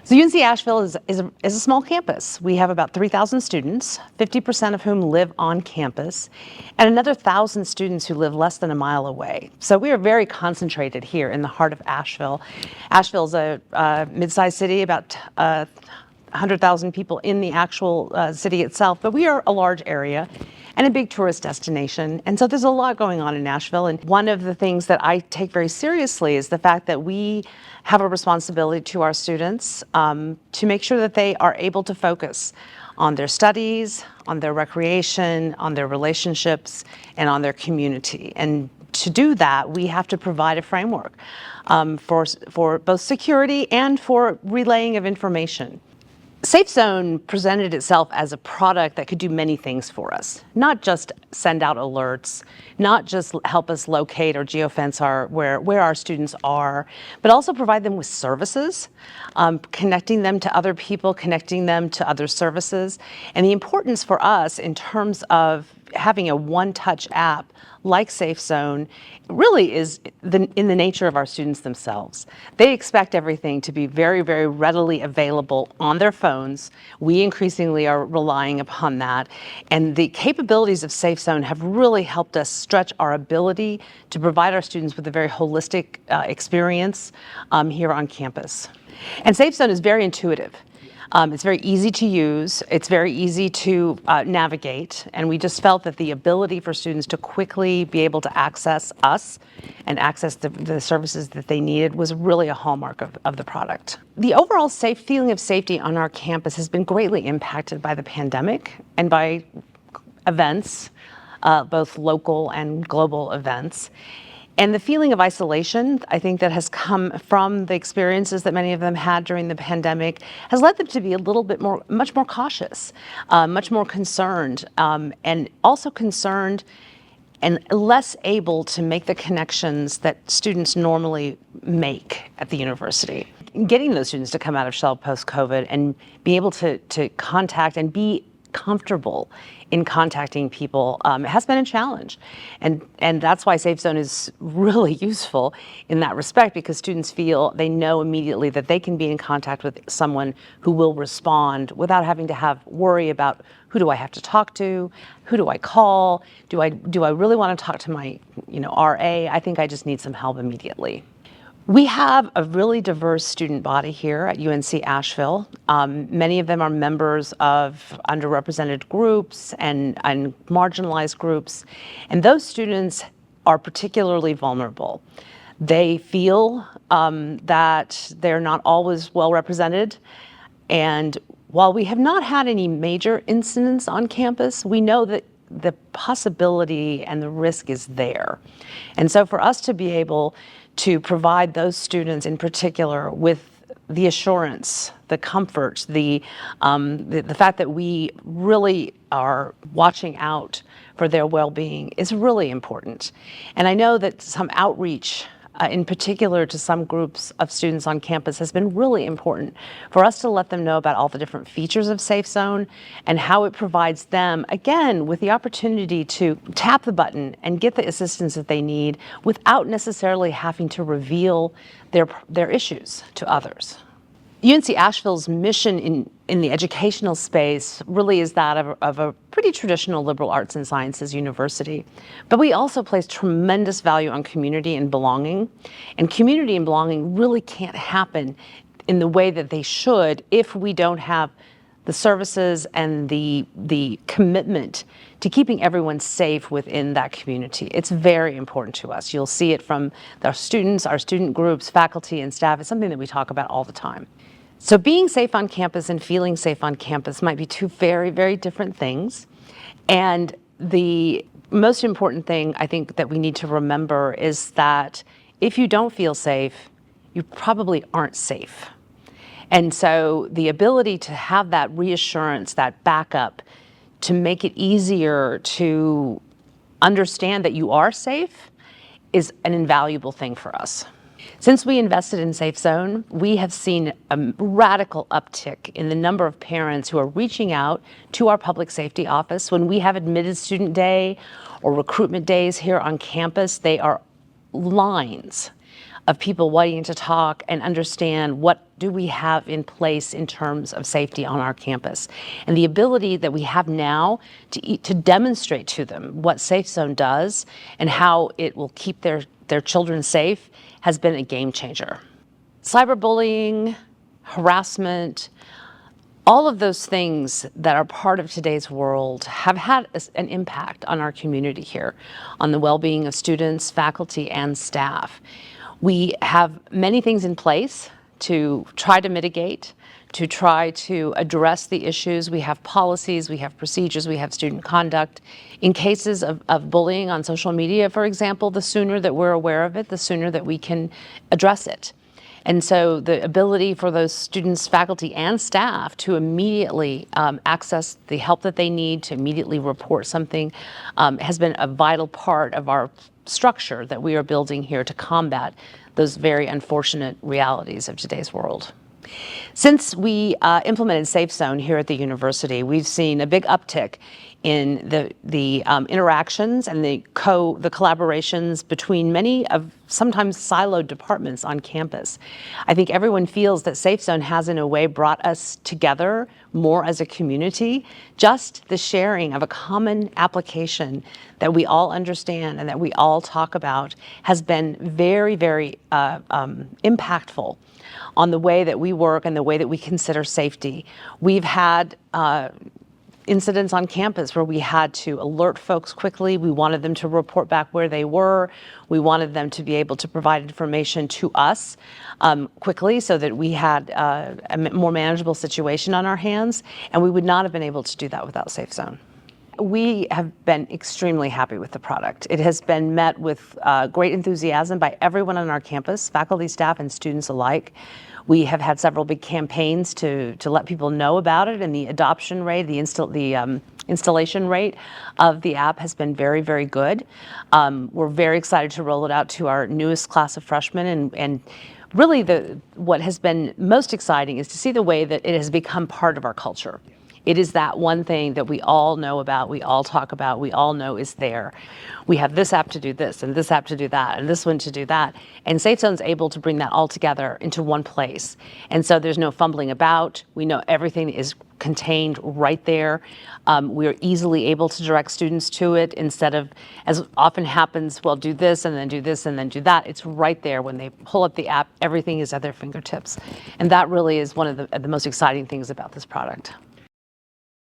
So UNC Asheville is a small campus. We have about 3,000 students, 50% of whom live on campus, and another 1,000 students who live less than a mile away. So we are very concentrated here in the heart of Asheville. Asheville is a mid-sized city, about 100,000 people in the actual city itself, but we are a large area and a big tourist destination. And so there's a lot going on in Nashville. And one of the things that I take very seriously is the fact that we have a responsibility to our students to make sure that they are able to focus on their studies, on their recreation, on their relationships, and on their community. And to do that, we have to provide a framework for both security and for relaying of information. SafeZone presented itself as a product that could do many things for us, not just send out alerts, not just help us locate or geofence where our students are, but also provide them with services, connecting them to other people, connecting them to other services. And the importance for us in terms of having a one-touch app like SafeZone really is in the nature of our students themselves. They expect everything to be very, very readily available on their phones. We increasingly are relying upon that. And the capabilities of SafeZone have really helped us stretch our ability to provide our students with a very holistic experience here on campus. And SafeZone is very intuitive. It's very easy to use, it's very easy to navigate, and we just felt that the ability for students to quickly be able to access us and access the services that they needed was really a hallmark of the product. The overall feeling of safety on our campus has been greatly impacted by the pandemic and by events, both local and global events. And the feeling of isolation, I think, that has come from the experiences that many of them had during the pandemic has led them to be a little bit much more cautious, much more concerned, and also concerned and less able to make the connections that students normally make at the university. Getting those students to come out of shell post-COVID and be able to contact and be comfortable in contacting people has been a challenge. And that's why SafeZone is really useful in that respect, because students feel they know immediately that they can be in contact with someone who will respond without having to worry about who do I have to talk to, who do I call, do I really want to talk to my RA? I think I just need some help immediately. We have a really diverse student body here at UNC Asheville. Many of them are members of underrepresented groups and marginalized groups, and those students are particularly vulnerable. They feel that they're not always well represented, and while we have not had any major incidents on campus, we know that the possibility and the risk is there. And so for us to be able to provide those students in particular with the assurance, the comfort, the fact that we really are watching out for their well-being is really important. And I know that some outreach in particular to some groups of students on campus has been really important for us to let them know about all the different features of SafeZone and how it provides them, again, with the opportunity to tap the button and get the assistance that they need without necessarily having to reveal their issues to others. UNC Asheville's mission in the educational space really is that of a pretty traditional liberal arts and sciences university. But we also place tremendous value on community and belonging. And community and belonging really can't happen in the way that they should if we don't have the services and the commitment to keeping everyone safe within that community. It's very important to us. You'll see it from our students, our student groups, faculty, and staff. It's something that we talk about all the time. So being safe on campus and feeling safe on campus might be two very, very different things. And the most important thing I think that we need to remember is that if you don't feel safe, you probably aren't safe. And so the ability to have that reassurance, that backup, to make it easier to understand that you are safe is an invaluable thing for us. Since we invested in SafeZone, we have seen a radical uptick in the number of parents who are reaching out to our public safety office. When we have admitted student day or recruitment days here on campus, they are lines of people wanting to talk and understand what do we have in place in terms of safety on our campus. And the ability that we have now to demonstrate to them what SafeZone does and how it will keep their children safe has been a game changer. Cyberbullying, harassment, all of those things that are part of today's world have had an impact on our community here, on the well-being of students, faculty, and staff. We have many things in place to try to mitigate, to try to address the issues. We have policies, we have procedures, we have student conduct. In cases of bullying on social media, for example, the sooner that we're aware of it, the sooner that we can address it. And so the ability for those students, faculty, and staff to immediately access the help that they need, to immediately report something, has been a vital part of our structure that we are building here to combat those very unfortunate realities of today's world. Since we implemented SafeZone here at the university, we've seen a big uptick in the interactions and the collaborations between many of sometimes siloed departments on campus. I think everyone feels that SafeZone has in a way brought us together more as a community. Just the sharing of a common application that we all understand and that we all talk about has been very, very impactful on the way that we work and the way that we consider safety. We've had incidents on campus where we had to alert folks quickly. We wanted them to report back where they were. We wanted them to be able to provide information to us quickly so that we had a more manageable situation on our hands, and we would not have been able to do that without SafeZone. We have been extremely happy with the product. It has been met with great enthusiasm by everyone on our campus, faculty, staff, and students alike. We have had several big campaigns to let people know about it, and the adoption rate, the installation rate of the app has been very, very good. We're very excited to roll it out to our newest class of freshmen, and really what has been most exciting is to see the way that it has become part of our culture. It is that one thing that we all know about, we all talk about, we all know is there. We have this app to do this, and this app to do that, and this one to do that. And SafeZone's able to bring that all together into one place. And so there's no fumbling about. We know everything is contained right there. We're easily able to direct students to it instead of, as often happens, well, do this and then do this and then do that. It's right there. When they pull up the app, everything is at their fingertips. And that really is one of the most exciting things about this product.